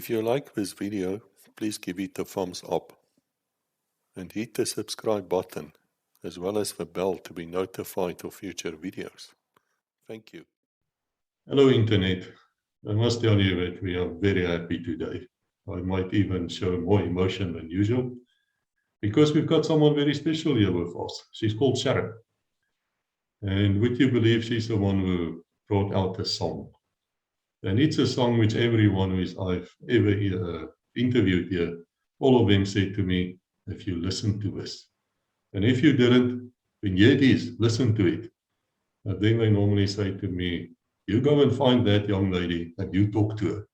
If you like this video, please give it a thumbs up and hit the subscribe button as well as the bell to be notified of future videos. Thank you. Hello Internet. I must tell you that we are very happy today. I might even show more emotion than usual because we've got someone very special here with us. She's called Sharon. And would you believe she's the one who brought out the song? And it's a song which everyone who I've ever interviewed here, all of them said to me, if you listen to this. And if you didn't, then here it is, listen to it. And then they normally say to me, you go and find that young lady and you talk to her.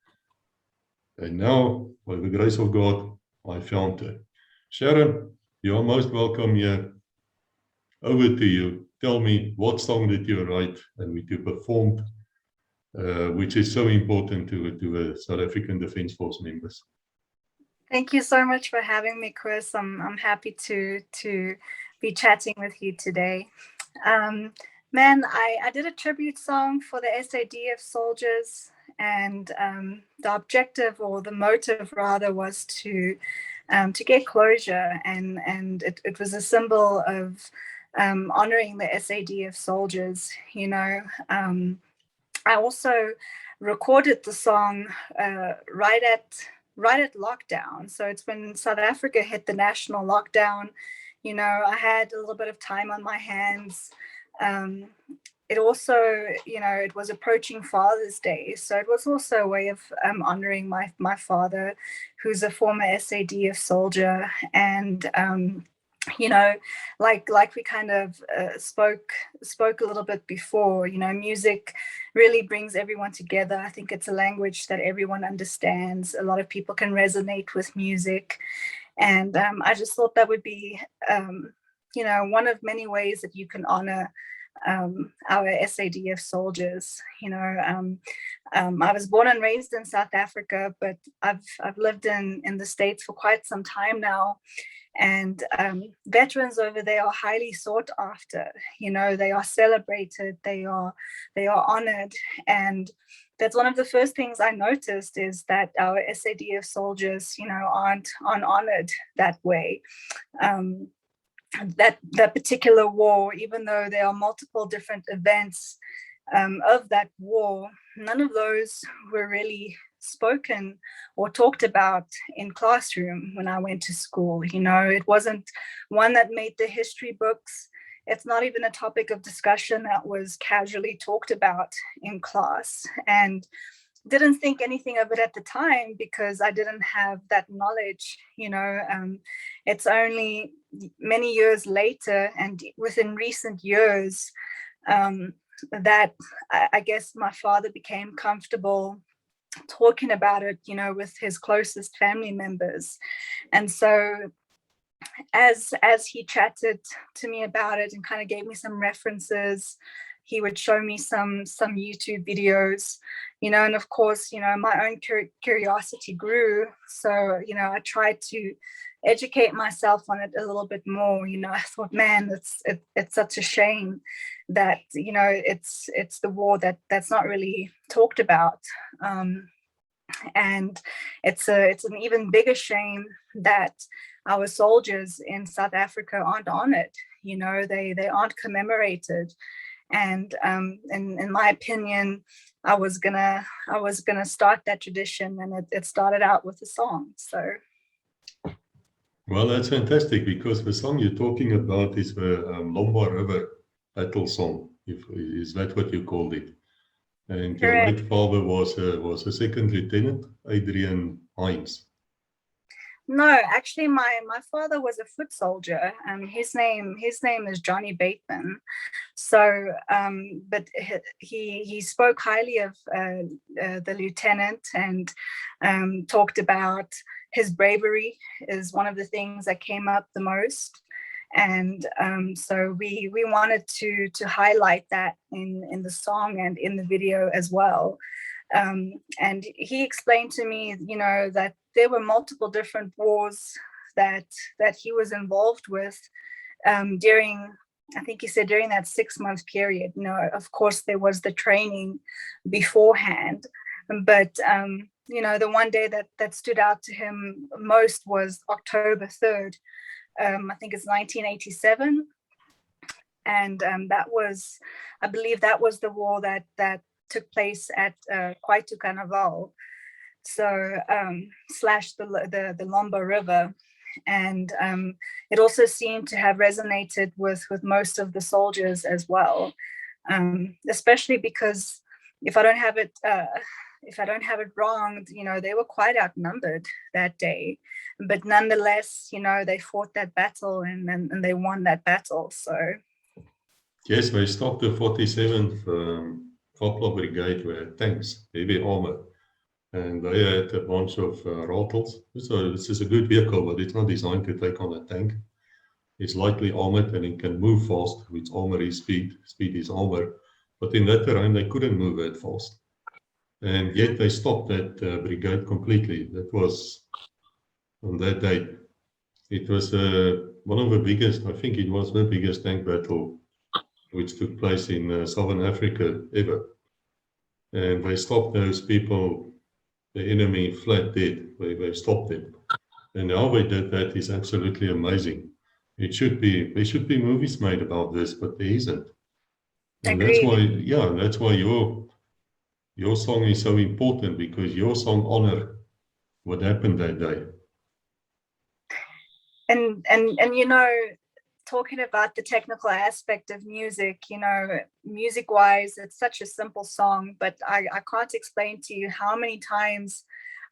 And now, by the grace of God, I found her. Sharon, you are most welcome here. Over to you. Tell me, what song did you write and which you performed, which is so important to the South African Defence Force members? Thank you so much for having me, Chris. I'm happy to be chatting with you today. Man, I did a tribute song for the SADF soldiers, and the objective, or the motive rather, was to get closure, and it was a symbol of honoring the SADF soldiers. You know, I also recorded the song right at lockdown. So it's when South Africa hit the national lockdown. You know, I had a little bit of time on my hands. It also, you know, it was approaching Father's Day. So it was also a way of honoring my father, who's a former SADF soldier. And, you know, like we kind of spoke a little bit before, you know, music really brings everyone together. I think it's a language that everyone understands. A lot of people can resonate with music. And I just thought that would be, you know, one of many ways that you can honor our SADF soldiers. You know, I was born and raised in South Africa, but I've lived in the States for quite some time now. And veterans over there are highly sought after. You know, they are celebrated, they are honored. And that's one of the first things I noticed, is that our SADF soldiers, you know, aren't honored that way. That particular war, even though there are multiple different events of that war, none of those were really spoken or talked about in classroom when I went to school. You know, it wasn't one that made the history books. It's not even a topic of discussion that was casually talked about in class, and didn't think anything of it at the time because I didn't have that knowledge. You know, it's only many years later and within recent years that I guess my father became comfortable talking about it, you know, with his closest family members. And so as he chatted to me about it and kind of gave me some references, he would show me some YouTube videos, you know, and of course, you know, my own curiosity grew. So, you know, I tried to educate myself on it a little bit more. You know, I thought, man, it's such a shame that, you know, it's the war that's not really talked about. And it's an even bigger shame that our soldiers in South Africa aren't honored. You know, they aren't commemorated. And in my opinion, I was gonna start that tradition, and it started out with a song. So, well, that's fantastic, because the song you're talking about is the Lomba River Battle Song. Is that what you called it? And your late father was a second Lieutenant Adrian Hinds. No, actually, my father was a foot soldier. His name is Johnny Bateman. So, but he spoke highly of the lieutenant, and talked about his bravery is one of the things that came up the most. And so we wanted to highlight that in the song and in the video as well. And he explained to me, you know, that there were multiple different wars that he was involved with during, I think he said, during that 6-month period. You know, of course, there was the training beforehand, But the one day that stood out to him most was October 3rd. I think it's 1987, and I believe that was the war that took place at Kwaito Carnival, so slash the Lomba River. And it also seemed to have resonated with most of the soldiers as well, especially because if I don't have it wrong, they were quite outnumbered that day, but nonetheless, they fought that battle and they won that battle. So Yes, they stopped the 47th Kopla Brigade with tanks, heavy armor. And they had a bunch of Ratels. So this is a good vehicle, but it's not designed to take on a tank. It's lightly armored and it can move fast, which armor is speed. Speed is armor. But in that terrain, they couldn't move that fast. And yet they stopped that brigade completely. That was on that day. It was one of the biggest, I think it was the biggest tank battle which took place in Southern Africa ever. And they stopped those people, the enemy flat dead. They stopped them. And how they did that is absolutely amazing. There should be movies made about this, but there isn't. And agreed. that's why your song is so important, because your song honor what happened that day. And talking about the technical aspect of music, music wise, it's such a simple song, but I can't explain to you how many times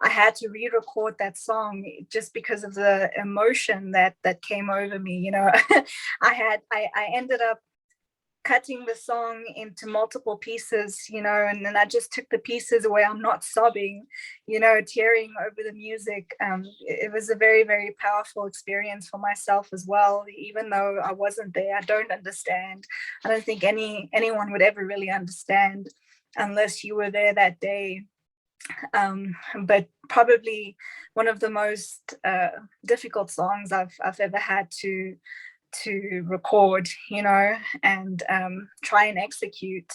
I had to re-record that song just because of the emotion that came over me. I ended up cutting the song into multiple pieces, and then I just took the pieces where I'm not sobbing, tearing over the music. It was a very, very powerful experience for myself as well, even though I wasn't there. I don't understand. I don't think anyone would ever really understand unless you were there that day. But probably one of the most difficult songs I've ever had to record, and try and execute,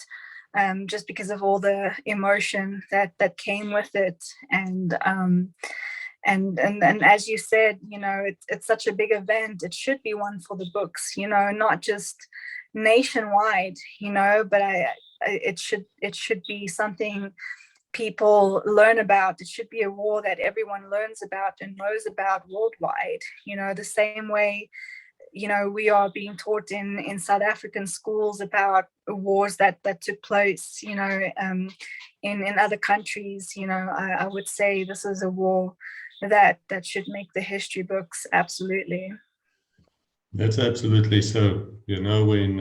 just because of all the emotion that came with it. And as you said, it's such a big event. It should be one for the books, not just nationwide, but it should be something people learn about. It should be a war that everyone learns about and knows about worldwide, the same way we are being taught in South African schools about wars that took place, in other countries. I would say this is a war that should make the history books. Absolutely. That's absolutely so. When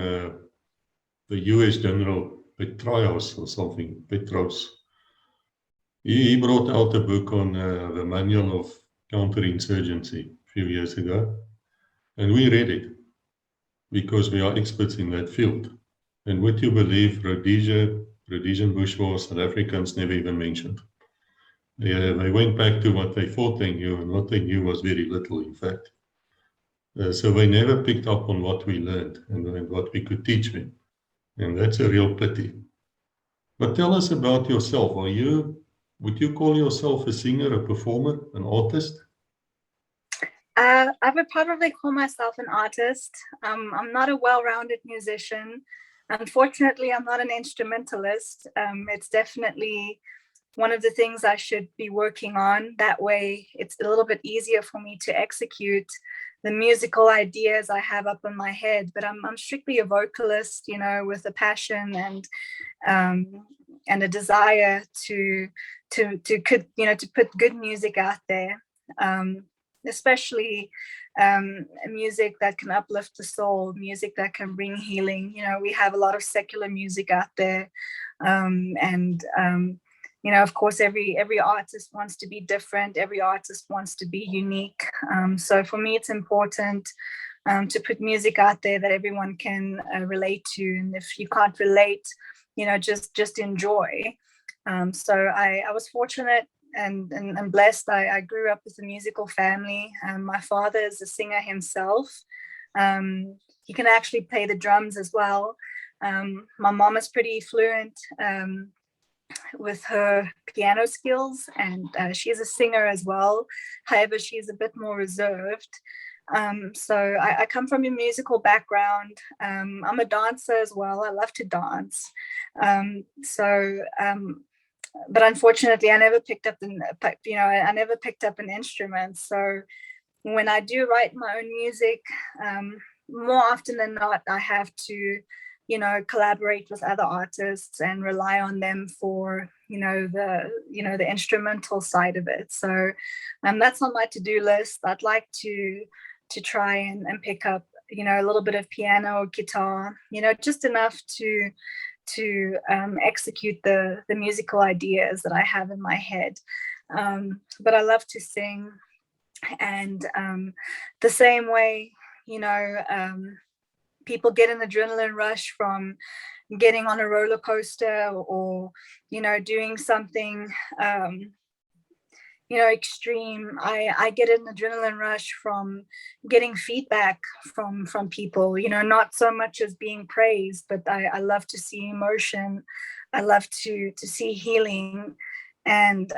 the US General Petros or something, Petros, he brought out a book on the manual of counterinsurgency a few years ago, and we read it because we are experts in that field. And would you believe Rhodesian Bush War, South Africans never even mentioned. They went back to what they thought they knew, and what they knew was very little, in fact. So they never picked up on what we learned and what we could teach them. And that's a real pity. But tell us about yourself. Would you call yourself a singer, a performer, an artist? I would probably call myself an artist. I'm not a well-rounded musician. Unfortunately, I'm not an instrumentalist. It's definitely one of the things I should be working on. That way, it's a little bit easier for me to execute the musical ideas I have up in my head. But I'm strictly a vocalist, with a passion and a desire to put good music out there. Especially music that can uplift the soul, music that can bring healing. We have a lot of secular music out there, and of course, every artist wants to be different. Every artist wants to be unique. So for me, it's important to put music out there that everyone can relate to. And if you can't relate, just enjoy. So I was fortunate and blessed. I grew up with a musical family. My father is a singer himself. He can actually play the drums as well. My mom is pretty fluent with her piano skills, and she's a singer as well. However, she's a bit more reserved. So I come from a musical background. I'm a dancer as well. I love to dance. But unfortunately, I never picked up I never picked up an instrument. So when I do write my own music, more often than not, I have to, collaborate with other artists and rely on them for, the instrumental side of it. So that's on my to-do list. I'd like to try and pick up, a little bit of piano or guitar, just enough to execute the musical ideas that I have in my head. But I love to sing, and the same way, people get an adrenaline rush from getting on a roller coaster, or doing something extreme. I get an adrenaline rush from getting feedback from people, not so much as being praised, but I love to see emotion. I love to see healing, and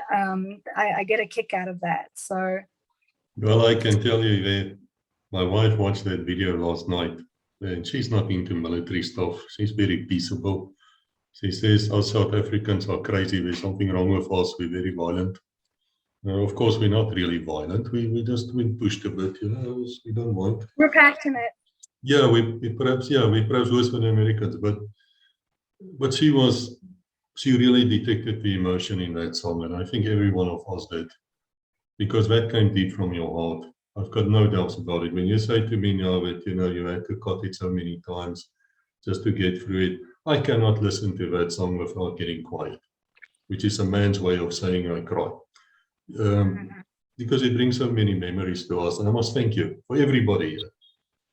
I get a kick out of that. So, well, I can tell you that my wife watched that video last night, and she's not into military stuff. She's very peaceable. She says, us South Africans are crazy. There's something wrong with us. We're very violent. Of course, we're not really violent. We just been pushed a bit, we don't mind. We're passionate. Yeah, we perhaps worse than Americans, but she really detected the emotion in that song, and I think every one of us did, because that came deep from your heart. I've got no doubts about it. When you say to me now that you had to cut it so many times just to get through it, I cannot listen to that song without getting quiet, which is a man's way of saying I cry. Because it brings so many memories to us. And I must thank you for everybody here,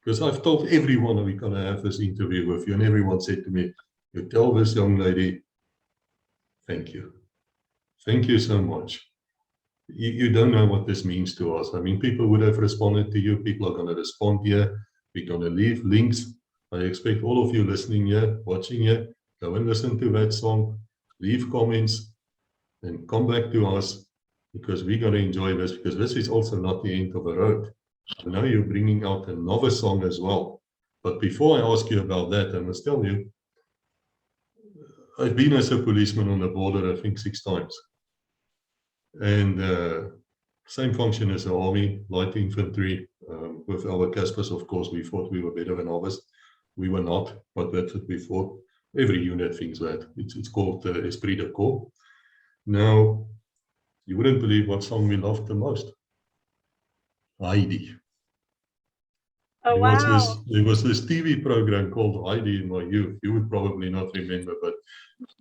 because I've told everyone we're going to have this interview with you, and everyone said to me, you tell this young lady, thank you. Thank you so much. You don't know what this means to us. I mean, people would have responded to you. People are going to respond here. We're going to leave links. I expect all of you listening here, watching here, go and listen to that song, leave comments, and come back to us, because we're going to enjoy this, because this is also not the end of the road. I know you're bringing out another song as well. But before I ask you about that, I must tell you, I've been as a policeman on the border, I think 6 times. And same function as the army, light infantry. With our Caspers, of course, we thought we were better than others. We were not, but that's what we thought. Every unit thinks that. It's called Esprit de Corps. Now, you wouldn't believe what song we loved the most. Heidi. Oh, wow. There was this TV program called Heidi in my youth. You would probably not remember, but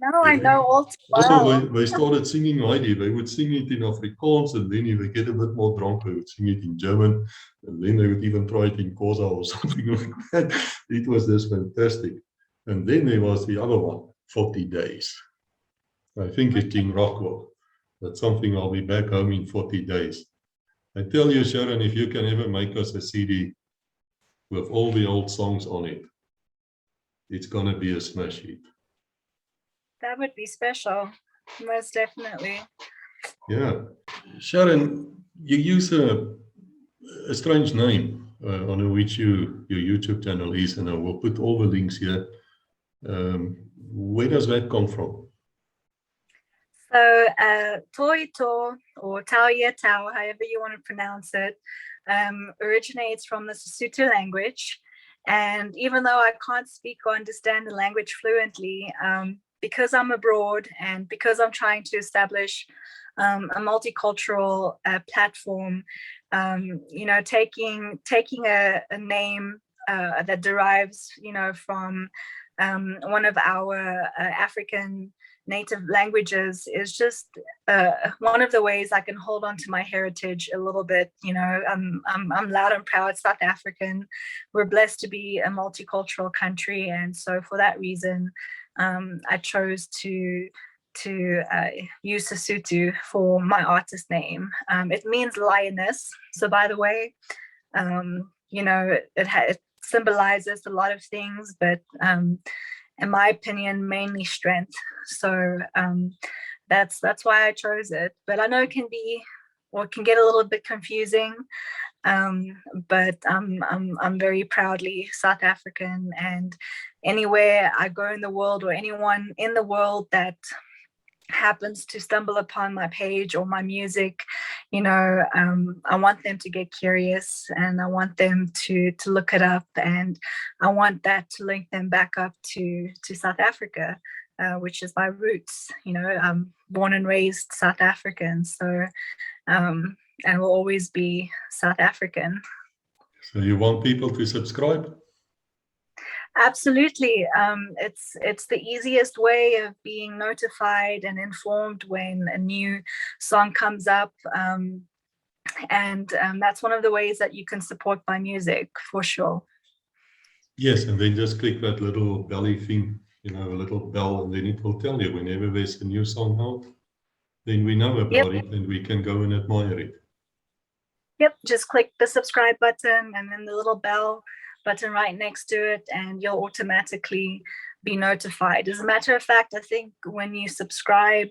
no, I know all too well. Also, they started singing Heidi. They would sing it in Afrikaans, and then if they get a bit more drunk, they would sing it in German, and then they would even try it in Xhosa or something like that. It was just fantastic. And then there was the other one, 40 Days. I think it's King Rockwell. That's something I'll be back home in 40 days. I tell you, Sharon, if you can ever make us a CD with all the old songs on it, it's going to be a smash hit. That would be special, most definitely. Yeah. Sharon, you use a strange name on which your YouTube channel is, and I will put all the links here. Where does that come from? So Toi To, or Tau Ye Tau, however you want to pronounce it, originates from the Sesotho language. And even though I can't speak or understand the language fluently, because I'm abroad and because I'm trying to establish a multicultural platform, taking a name that derives, from one of our African native languages is just one of the ways I can hold on to my heritage a little bit. I'm loud and proud South African. We're blessed to be a multicultural country, and so for that reason, I chose to use Sesotho for my artist name. It means lioness. So by the way, it symbolizes a lot of things, but in my opinion, mainly strength. So that's why I chose it. But I know it can be, or it can get a little bit confusing. But I'm very proudly South African, and anywhere I go in the world, or anyone in the world that happens to stumble upon my page or my music, I want them to get curious, and I want them to look it up, and I want that to link them back up to South Africa, which is my roots. I'm born and raised South African, so and will always be South African. So you want people to subscribe? Absolutely. It's the easiest way of being notified and informed when a new song comes up. And that's one of the ways that you can support my music, for sure. Yes, and then just click that little belly thing, a little bell, and then it will tell you whenever there's a new song out. Then we know about it, and we can go and admire it. Yep, just click the subscribe button and then the little bell button right next to it, and you'll automatically be notified. As a matter of fact, I think when you subscribe,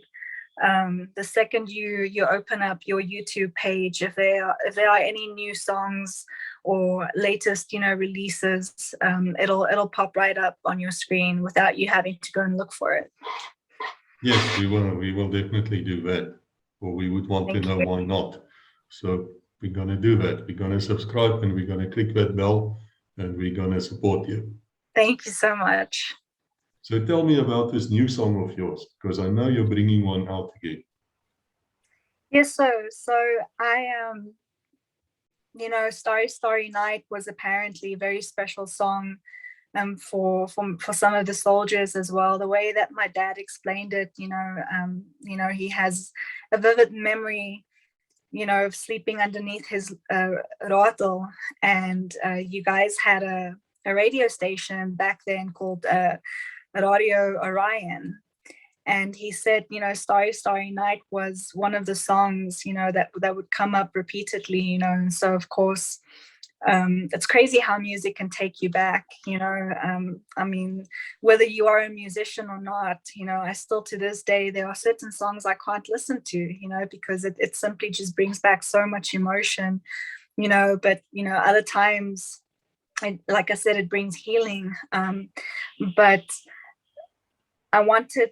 the second you open up your YouTube page, if there are any new songs or latest releases, it'll pop right up on your screen without you having to go and look for it. Yes, we will definitely do that, or we would want to know why not. So we're going to do that. We're going to subscribe, and we're going to click that bell, and we're going to support you. Thank you so much. So tell me about this new song of yours, because I know you're bringing one out again. Yes, so I Starry Starry Night was apparently a very special song for some of the soldiers as well. The way that my dad explained it, he has a vivid memory, of sleeping underneath his Ratel, and you guys had a radio station back then called Radio Orion. And he said, Starry Starry Night was one of the songs, that would come up repeatedly, and so of course, it's crazy how music can take you back, I mean, whether you are a musician or not, I still to this day, there are certain songs I can't listen to, because it simply just brings back so much emotion, but, other times, like I said, it brings healing. But I wanted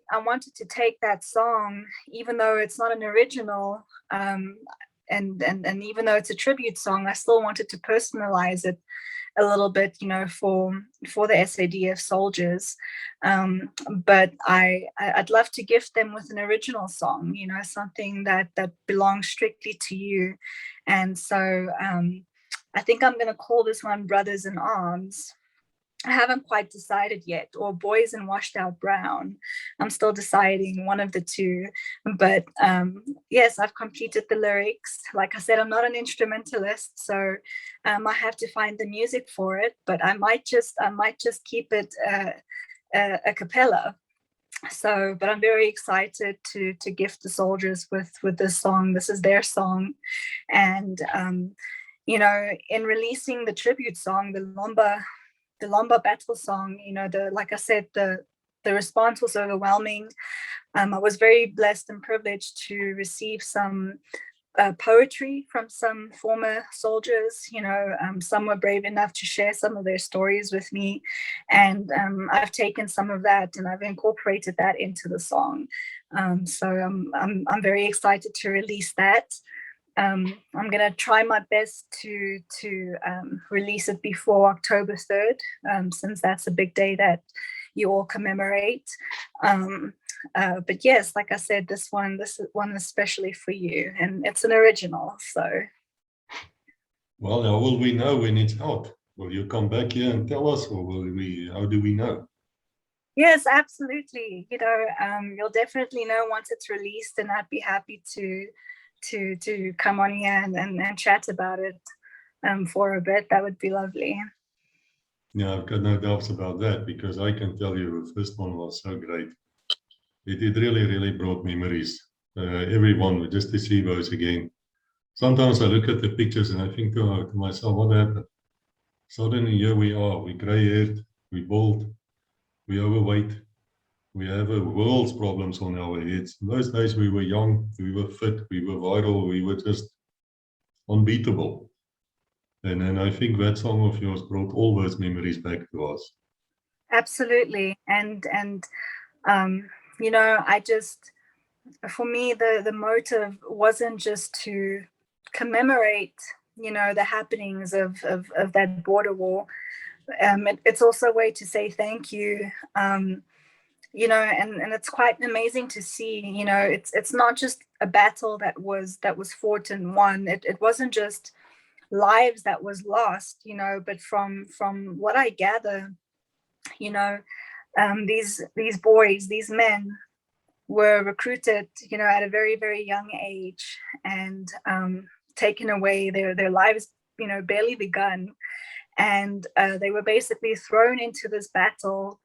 to take that song, even though it's not an original, and even though it's a tribute song, I still wanted to personalize it a little bit, for the SADF soldiers. But I'd love to gift them with an original song, something that belongs strictly to you. And so I think I'm going to call this one Brothers in Arms. I haven't quite decided yet, or Boys in Washed Out Brown. I'm still deciding, one of the two. But yes, I've completed the lyrics. Like I said, I'm not an instrumentalist, so I have to find the music for it. But I might just keep it a cappella. So, but I'm very excited to gift the soldiers with this song. This is their song, and in releasing the tribute song, the Lomba Battle Song, like I said, the response was overwhelming. I was very blessed and privileged to receive some poetry from some former soldiers. Some were brave enough to share some of their stories with me, and I've taken some of that and I've incorporated that into the song. So I'm very excited to release that. I'm going to try my best to release it before October 3rd, since that's a big day that you all commemorate. But yes, like I said, this one is especially for you, and it's an original. So, well, how will we know when it's out? Will you come back here and tell us, or how do we know? Yes, absolutely. You'll definitely know once it's released, and I'd be happy to come on here and chat about it for a bit. That would be lovely. Yeah, I've got no doubts about that, because I can tell you the first one was so great. It really, really brought memories. Everyone, just to see those again. Sometimes I look at the pictures and I think to myself, what happened? Suddenly here we are, we're grey-haired, we're bald, we're overweight, we have a world's problems on our heads. In those days we were young, we were fit, we were vital, we were just unbeatable. And I think that song of yours brought all those memories back to us. Absolutely. And you know, for me, the motive wasn't just to commemorate, you know, the happenings of that border war. It's also a way to say thank you. You know, and it's quite amazing to see, you know, it's not just a battle that was fought and won. It wasn't just lives that was lost, you know, but from what I gather, you know, these boys, these men were recruited, you know, at a very, very young age, and taken away, their lives, you know, barely begun, and they were basically thrown into this battle.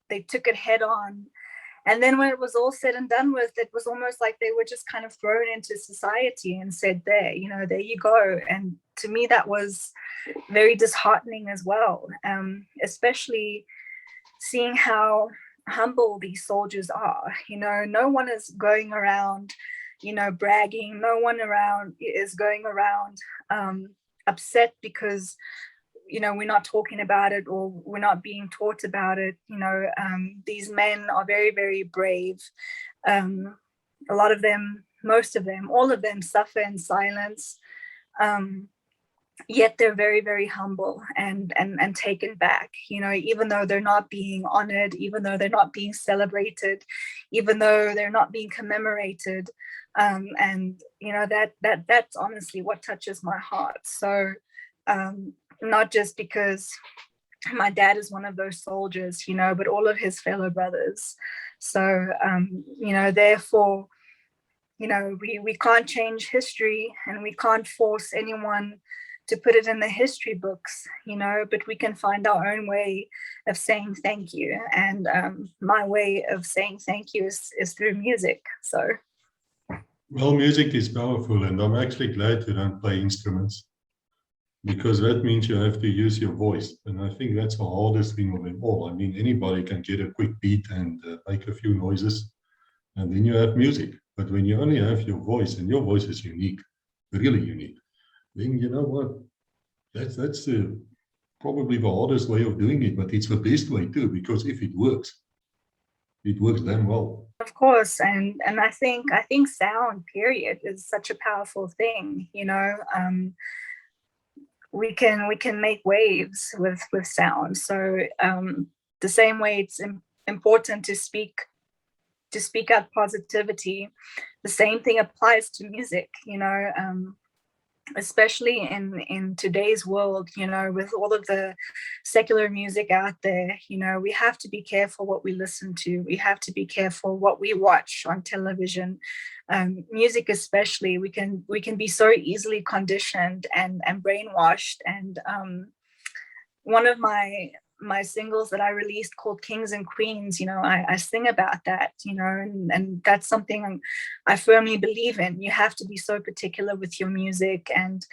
They took it head on, and then when it was all said and done with, it was almost like they were just kind of thrown into society and said, there, you know, there you go. And to me, that was very disheartening as well, especially seeing how humble these soldiers are. You know, no one is going around, you know, bragging. No one is going around upset because, you know, we're not talking about it or we're not being taught about it. You know, these men are very, very brave. A lot of them, most of them, all of them suffer in silence. Yet they're very, very humble and taken back, you know, even though they're not being honored, even though they're not being celebrated, even though they're not being commemorated. And, you know, that's honestly what touches my heart. So, not just because my dad is one of those soldiers, you know, but all of his fellow brothers. So, you know, therefore, you know, we can't change history, and we can't force anyone to put it in the history books, you know, but we can find our own way of saying thank you. And my way of saying thank you is through music. So. Well, music is powerful, and I'm actually glad you don't play instruments, because that means you have to use your voice. And I think that's the hardest thing of them all. I mean, anybody can get a quick beat and make a few noises, and then you have music. But when you only have your voice, and your voice is unique, really unique, then you know what? That's probably the hardest way of doing it, but it's the best way too, because if it works damn well. Of course, and I think sound, period, is such a powerful thing. You know, we can make waves with sound. So the same way it's important to speak out positivity, the same thing applies to music. You know, especially in today's world, you know, with all of the secular music out there, you know, we have to be careful what we listen to. We have to be careful what we watch on television. Music especially, we can be so easily conditioned and brainwashed. And one of my singles that I released called Kings and Queens, you know, I sing about that, you know, and that's something I firmly believe in. You have to be so particular with your music and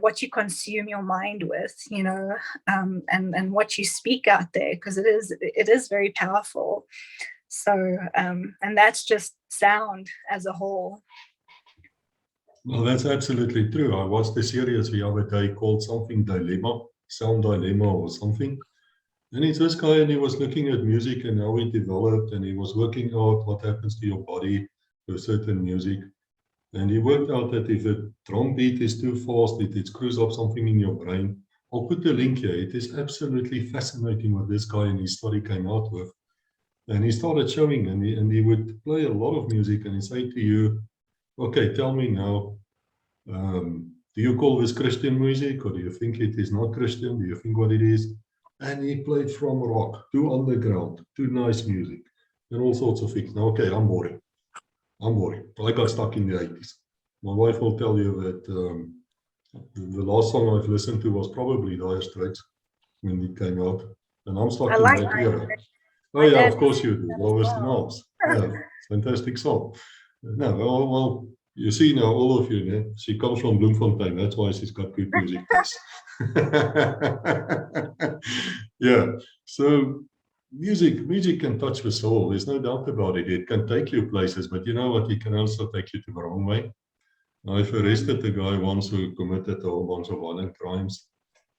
what you consume your mind with, you know, and what you speak out there, because it is very powerful. So, and that's just sound as a whole. Well, that's absolutely true. I watched a series the other day called something Dilemma, Sound Dilemma or something. And it's this guy, and he was looking at music and how it developed, and he was working out what happens to your body with certain music. And he worked out that if a drum beat is too fast, it screws up something in your brain. I'll put the link here. It is absolutely fascinating what this guy and his study came out with. And he started showing, and he would play a lot of music, and he'd say to you, okay, tell me now, do you call this Christian music, or do you think it is not Christian? Do you think what it is? And he played from rock to underground to nice music and all sorts of things. Now, okay, I'm boring. I got stuck in the 80s. My wife will tell you that the last song I've listened to was probably Dire Straits when it came out. And I'm stuck in that era. Oh yeah, of course you do. Lois and Arms. Yeah, fantastic song. No, well, You see now, all of you, né? She comes from Bloemfontein. That's why she's got good music taste. Yeah. So music can touch the soul. There's no doubt about it. It can take you places, but you know what? It can also take you to the wrong way. I've arrested a guy once who committed a whole bunch of violent crimes.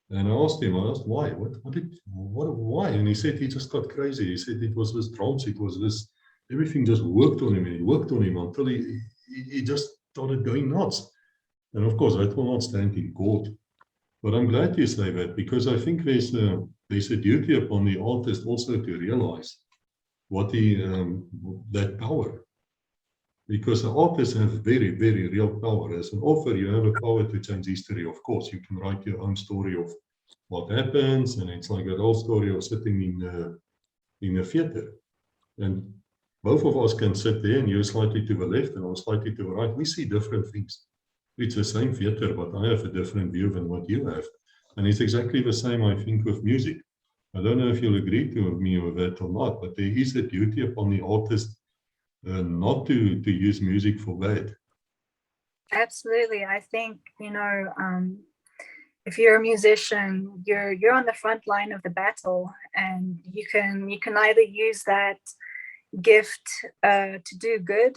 And I asked why? Why? And he said he just got crazy. He said it was this trance, it was this, everything just worked on him, and it worked on him until he just started going nuts. And of course, that will not stand in court. But I'm glad you say that, because I think there's a duty upon the artist also to realize what that power. Because the artists have very, very real power. As an author, you have a power to change history. Of course, you can write your own story of what happens, and it's like that old story of sitting in a theater. And both of us can sit there, and you're slightly to the left and I'm slightly to the right. We see different things. It's the same theater, but I have a different view than what you have. And it's exactly the same, I think, with music. I don't know if you'll agree with me with that or not, but there is a duty upon the artist not to use music for bad. Absolutely. I think, if you're a musician, you're on the front line of the battle, and you can either use that gift to do good,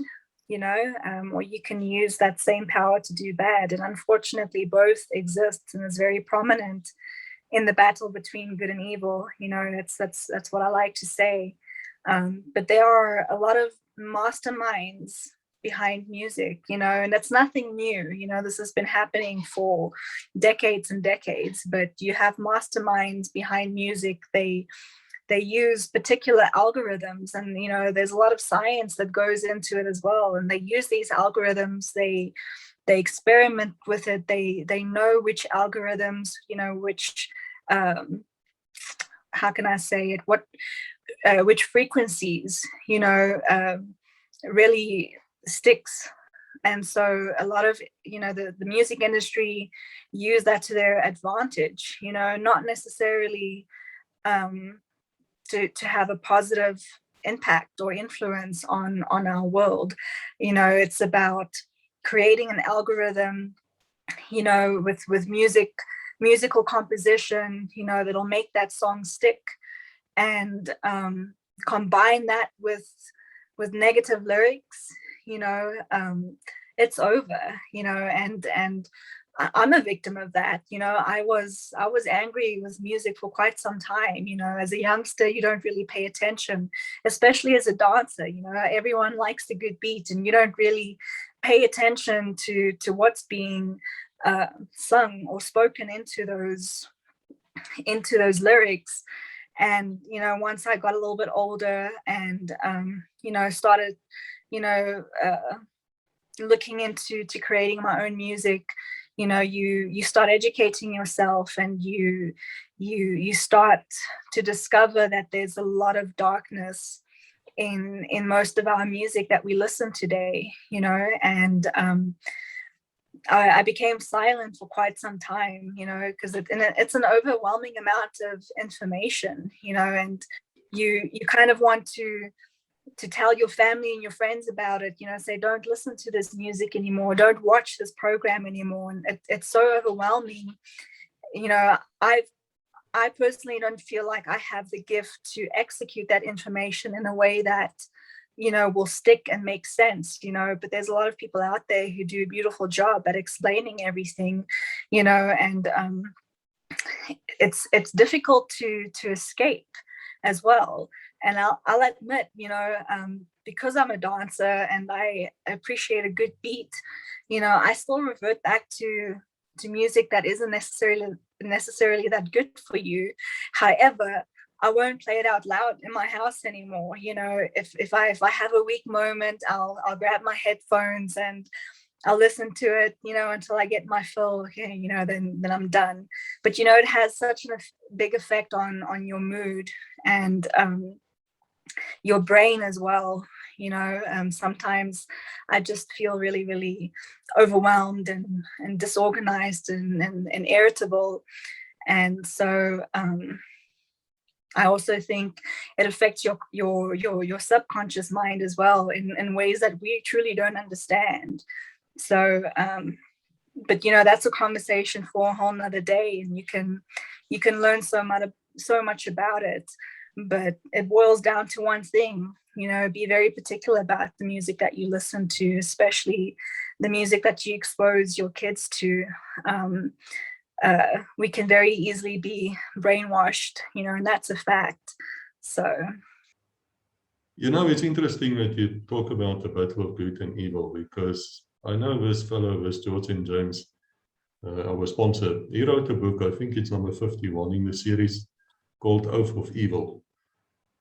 or you can use that same power to do bad. And unfortunately, both exist and is very prominent in the battle between good and evil. That's what I like to say. But there are a lot of masterminds behind music, and it's nothing new. This has been happening for decades and decades, but you have masterminds behind music. They use particular algorithms, and there's a lot of science that goes into it as well, and they use these algorithms. They experiment with it. They know which algorithms, which how can I say it, which frequencies really sticks. And so a lot of the music industry use that to their advantage, not necessarily to have a positive impact or influence on our world. It's about creating an algorithm, with musical composition, that'll make that song stick, and combine that with negative lyrics, it's over, and I'm a victim of that. I was angry with music for quite some time. As a youngster, you don't really pay attention, especially as a dancer. Everyone likes a good beat, and you don't really pay attention to what's being sung or spoken into those lyrics. And once I got a little bit older and started looking into creating my own music, you start educating yourself, and you start to discover that there's a lot of darkness in most of our music that we listen today, and I became silent for quite some time, because it's an overwhelming amount of information, and you kind of want to tell your family and your friends about it, say, don't listen to this music anymore, don't watch this program anymore. And it's so overwhelming. I personally don't feel like I have the gift to execute that information in a way that will stick and make sense, but there's a lot of people out there who do a beautiful job at explaining everything, and it's difficult to escape as well. And I'll admit, because I'm a dancer and I appreciate a good beat, I still revert back to music that isn't necessarily that good for you. However, I won't play it out loud in my house anymore. If I have a weak moment, I'll grab my headphones and I'll listen to it, until I get my fill. Okay, then I'm done. But it has such a big effect on your mood and your brain as well. Sometimes I just feel really, really overwhelmed and disorganized and irritable. And so I also think it affects your subconscious mind as well in ways that we truly don't understand. So, but that's a conversation for a whole nother day, and you can learn so much about it. But it boils down to one thing, be very particular about the music that you listen to, especially the music that you expose your kids to. We can very easily be brainwashed, and that's a fact. So. It's interesting that you talk about the battle of good and evil, because I know this fellow, this George and James, our sponsor, he wrote a book, I think it's number 51 in the series, called Oath of Evil.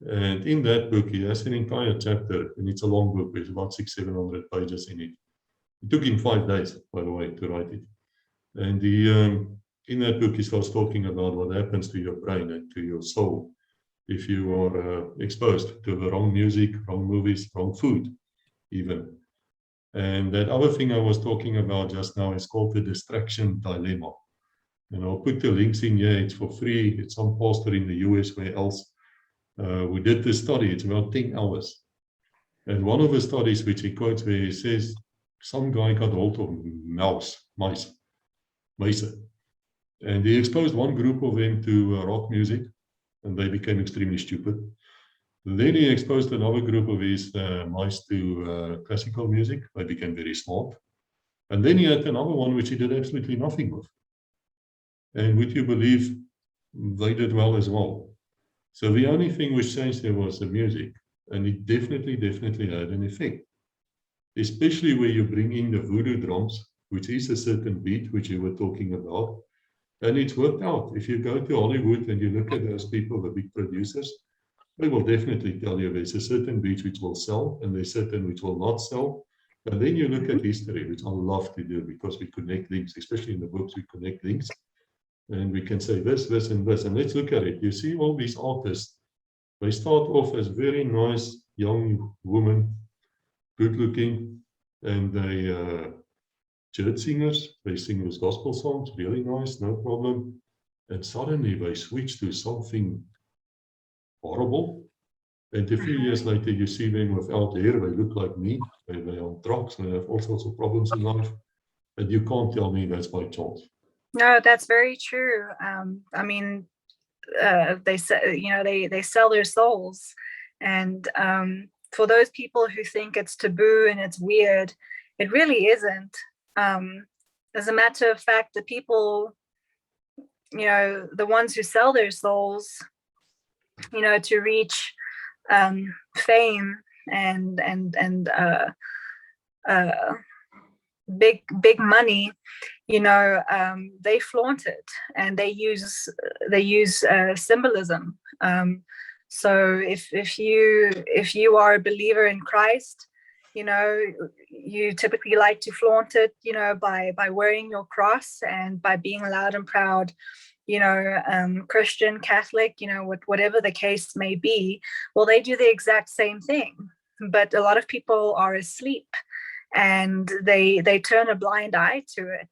And in that book, he has an entire chapter, and it's a long book, there's about 600-700 pages in it. It took him 5 days, by the way, to write it. And in that book, he starts talking about what happens to your brain and to your soul if you are exposed to the wrong music, wrong movies, wrong food, even. And that other thing I was talking about just now is called the distraction dilemma. And I'll put the links in here. It's for free. It's some pastor in the US where else. We did this study. It's about 10 hours. And one of the studies which he quotes where he says some guy got hold of mice. And he exposed one group of them to rock music, and they became extremely stupid. Then he exposed another group of his mice to classical music. They became very smart. And then he had another one which he did absolutely nothing with. And would you believe they did well as well? So the only thing which changed there was the music. And it definitely had an effect. Especially where you bring in the voodoo drums, which is a certain beat which you were talking about. And it's worked out. If you go to Hollywood and you look at those people, the big producers, they will definitely tell you there's a certain beat which will sell and there's certain which will not sell. And then you look at history, which I love to do because we connect links, especially in the books, we connect links. And we can say this, this, and this. And let's look at it. You see all these artists, they start off as very nice young women, good looking, and they church singers. They sing those gospel songs, really nice, no problem. And suddenly they switch to something horrible. And a few years later, you see them without hair. They look like me. They're on drugs. They have all sorts of problems in life. And you can't tell me that's by chance. No, that's very true. I mean, they sell their souls, and for those people who think it's taboo and it's weird, it really isn't. As a matter of fact, the people, the ones who sell their souls, to reach fame and big money, they flaunt it, and they use symbolism. So if you are a believer in Christ, you typically like to flaunt it, by wearing your cross and by being loud and proud, Christian, Catholic, whatever the case may be. Well, they do the exact same thing, but a lot of people are asleep and they turn a blind eye to it,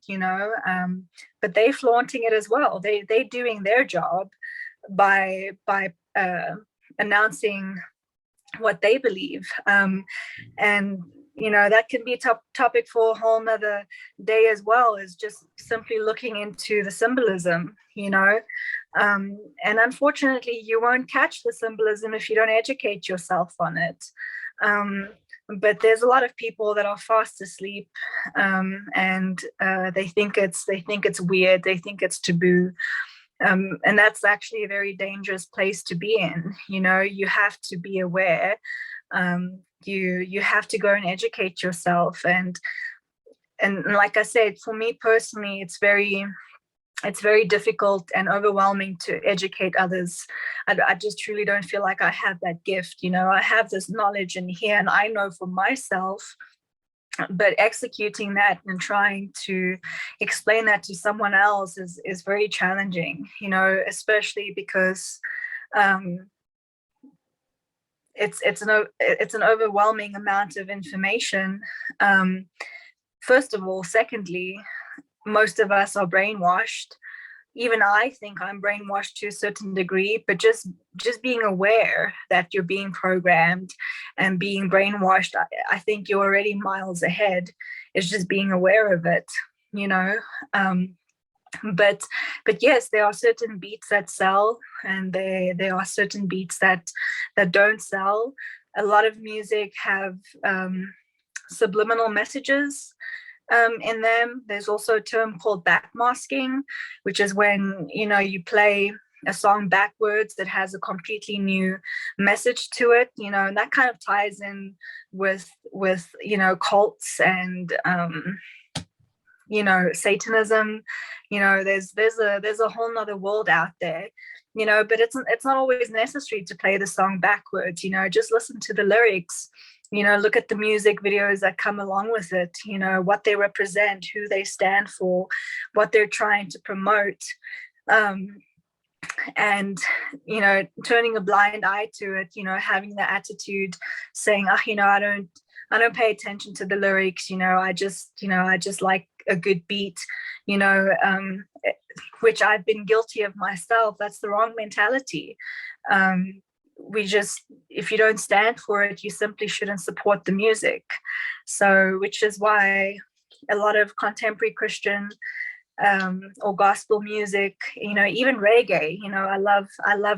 but they flaunting it as well. They doing their job by announcing what they believe, and that can be a topic for a whole nother day as well, is just simply looking into the symbolism, and unfortunately you won't catch the symbolism if you don't educate yourself on it. But there's a lot of people that are fast asleep, and they think it's weird, they think it's taboo. And that's actually a very dangerous place to be in. You have to be aware. You have to go and educate yourself. And like I said, for me personally, it's very difficult and overwhelming to educate others. I just truly don't feel like I have that gift. I have this knowledge in here and I know for myself, but executing that and trying to explain that to someone else is very challenging, especially because it's an overwhelming amount of information, first of all. Secondly, most of us are brainwashed. Even I think I'm brainwashed to a certain degree, but just being aware that you're being programmed and being brainwashed. I think you're already miles ahead. It's just being aware of it, you know. But yes, there are certain beats that sell, and there are certain beats that don't sell. A lot of music have subliminal messages in them. There's also a term called backmasking, which is when, you know, you play a song backwards that has a completely new message to it, you know, and that kind of ties in with you know, cults and you know, Satanism. You know, there's a whole nother world out there, you know, but it's not always necessary to play the song backwards. You know, just listen to the lyrics, you know, look at the music videos that come along with it, you know, what they represent, who they stand for, what they're trying to promote. And, you know, turning a blind eye to it, you know, having the attitude saying, oh, you know, I don't pay attention to the lyrics, you know, I just like a good beat, you know, which I've been guilty of myself. That's the wrong mentality. If you don't stand for it, you simply shouldn't support the music. So, which is why a lot of contemporary Christian or gospel music, you know, even reggae, you know, I love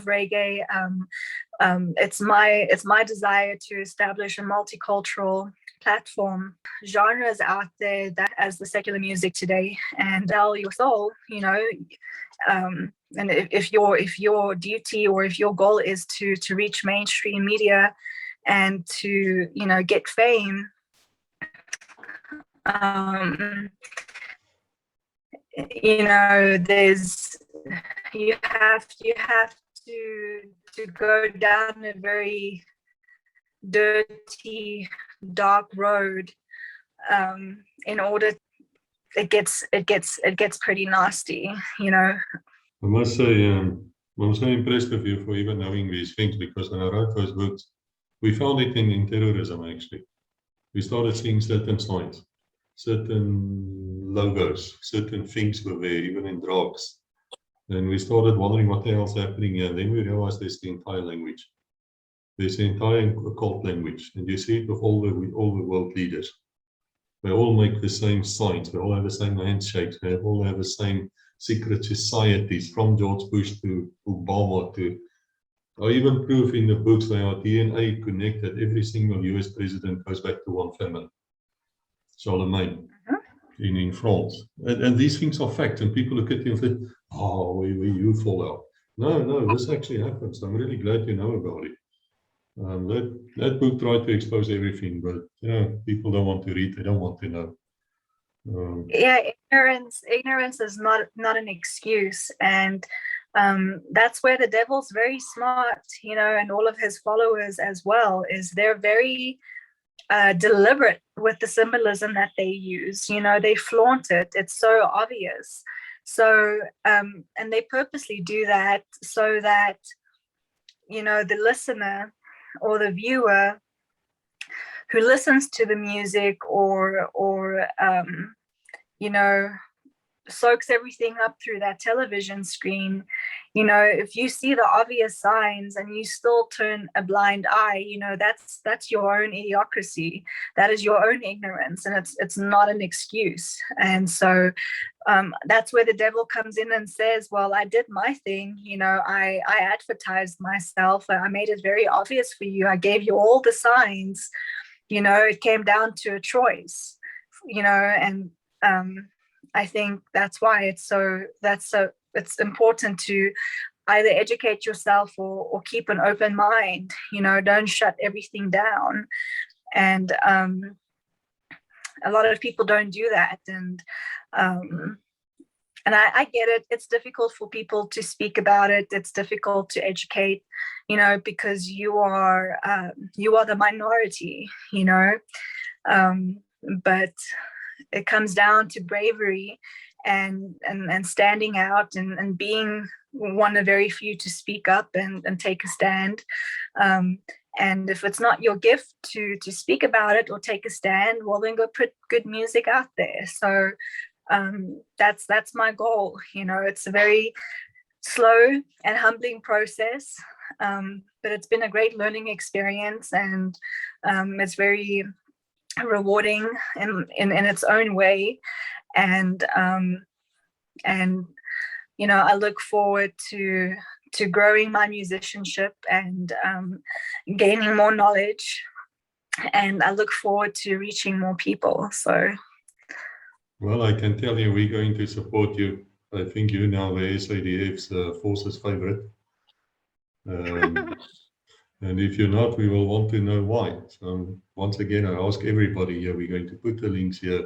reggae. It's my desire to establish a multicultural platform, genres out there that as the secular music today, and sell your soul, you know. And if your duty or if your goal is to reach mainstream media and to, you know, get fame, you know, you have to go down a very dirty, dark road in order. It gets pretty nasty, you know. I must say, I'm so impressed with you for even knowing these things, because when I wrote those books, we found it in terrorism, actually. We started seeing certain signs, certain logos, certain things were there, even in drugs. And we started wondering what the hell's happening here. And then we realized there's the entire language. There's the entire occult language. And you see it with all the world leaders. They all make the same signs. They all have the same handshakes. They all have the same secret societies, from George Bush to Obama to... I even prove in the books they are DNA connected. Every single US president goes back to one family. Charlemagne in France. And these things are facts. And people look at you and say, oh, where you fall out. No, this actually happens. I'm really glad you know about it. That book tried to expose everything, but you know, people don't want to read. They don't want to know. Yeah, ignorance is not an excuse, and that's where the devil's very smart, you know, and all of his followers as well. Is they're very deliberate with the symbolism that they use. You know, they flaunt it. It's so obvious. So and they purposely do that so that, you know, the listener or the viewer who listens to the music or you know, soaks everything up through that television screen. You know, if you see the obvious signs and you still turn a blind eye, you know, that's your own idiocracy. That is your own ignorance, and it's not an excuse. And so that's where the devil comes in and says, well, I did my thing, you know, I advertised myself, I made it very obvious for you, I gave you all the signs, you know, it came down to a choice, you know. And I think that's why it's important to either educate yourself or keep an open mind, you know, don't shut everything down. And a lot of people don't do that. And I get it. It's difficult for people to speak about it. It's difficult to educate, you know, because you are the minority, you know. But it comes down to bravery and standing out and being one of very few to speak up and take a stand. And if it's not your gift to speak about it or take a stand, well, then go put good music out there. So that's my goal. You know, it's a very slow and humbling process. But it's been a great learning experience, and it's very rewarding in its own way. And I look forward to growing my musicianship and gaining more knowledge, and I look forward to reaching more people. So, well, I can tell you we're going to support you. I think you're now the SADF's forces favorite. And if you're not, we will want to know why. So once again, I ask everybody here, we're going to put the links here.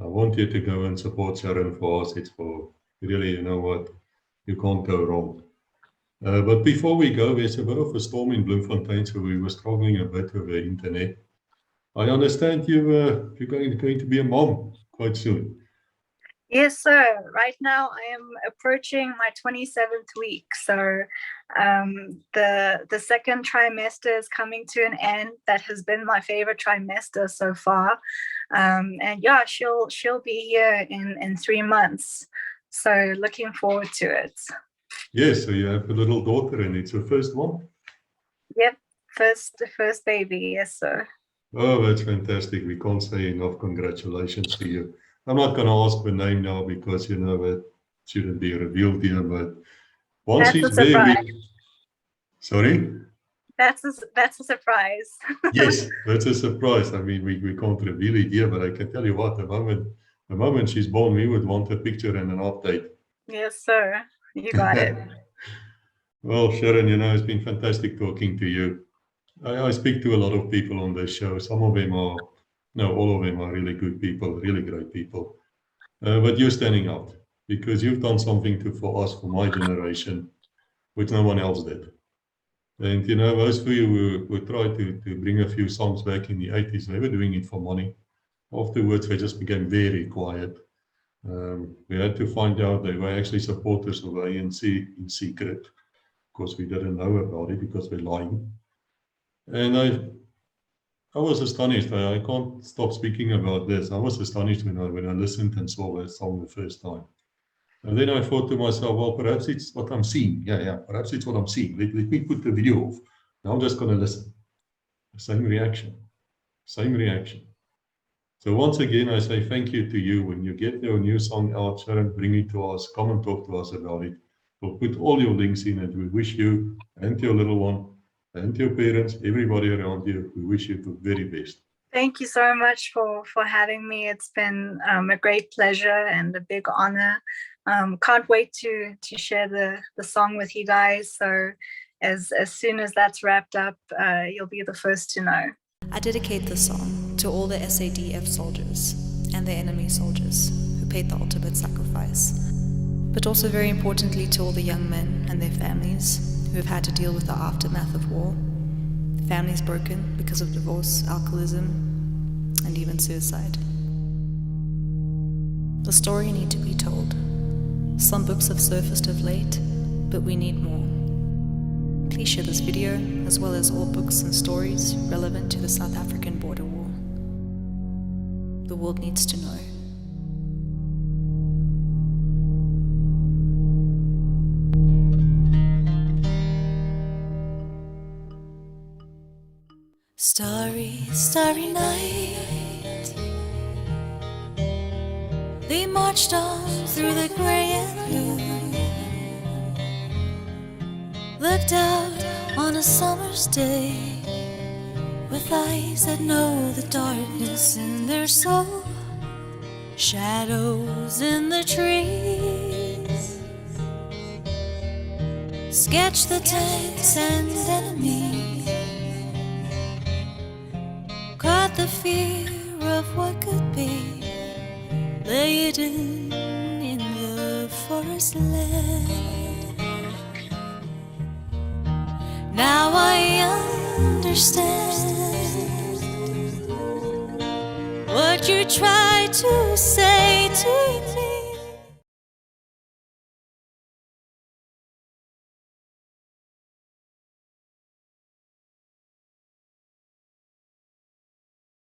I want you to go and support Sharon for us. It's for really, you know what, you can't go wrong. But before we go, there's a bit of a storm in Bloemfontein, so we were struggling a bit with the internet. I understand you're going to be a mom quite soon. yes, sir. Right now, I am approaching my 27th week. So the second trimester is coming to an end. That has been my favorite trimester so far. And yeah, she'll be here in 3 months. So looking forward to it. Yes, so you have a little daughter, and it's her first one? Yep, first baby, yes, sir. Oh, that's fantastic. We can't say enough congratulations to you. I'm not going to ask the name now because, you know, it shouldn't be revealed here, but once That's she's a there, surprise. Sorry? That's a surprise. Yes, that's a surprise. I mean, we can't reveal it here, but I can tell you what, the moment she's born, we would want a picture and an update. Yes, sir. You got it. Well, Sharon, you know, it's been fantastic talking to you. I speak to a lot of people on this show. Some of them are, no, all of them are really good people, really great people. But you're standing out because you've done something for us, for my generation, which no one else did. And, you know, those of you who tried to bring a few songs back in the 80s, they were doing it for money. Afterwards, they just became very quiet. We had to find out they were actually supporters of ANC in secret. Of course, we didn't know about it because we're lying. And I was astonished. I can't stop speaking about this. I was astonished when I listened and saw that song the first time. And then I thought to myself, well, perhaps it's what I'm seeing. Yeah, perhaps it's what I'm seeing. Let me put the video off. Now I'm just going to listen. Same reaction. So once again, I say thank you to you. When you get your new song out, Sharon, bring it to us. Come and talk to us about it. We'll put all your links in, and we wish you and your little one and your parents, everybody around you, we wish you the very best. Thank you so much for having me. It's been a great pleasure and a big honor. Can't wait to share the song with you guys. So as soon as that's wrapped up, you'll be the first to know. I dedicate this song to all the SADF soldiers and their enemy soldiers who paid the ultimate sacrifice, but also very importantly to all the young men and their families who have had to deal with the aftermath of war, families broken because of divorce, alcoholism, and even suicide. The story needs to be told. Some books have surfaced of late, but we need more. Please share this video, as well as all books and stories relevant to the South African border war. The world needs to know. Starry, starry night. They marched on through the gray and blue. Looked out on a summer's day with eyes that know the darkness in their soul. Shadows in the trees sketch the tanks and enemies. Caught the fear of what could be, laid in the forest land. Now I understand what you tried to say to me.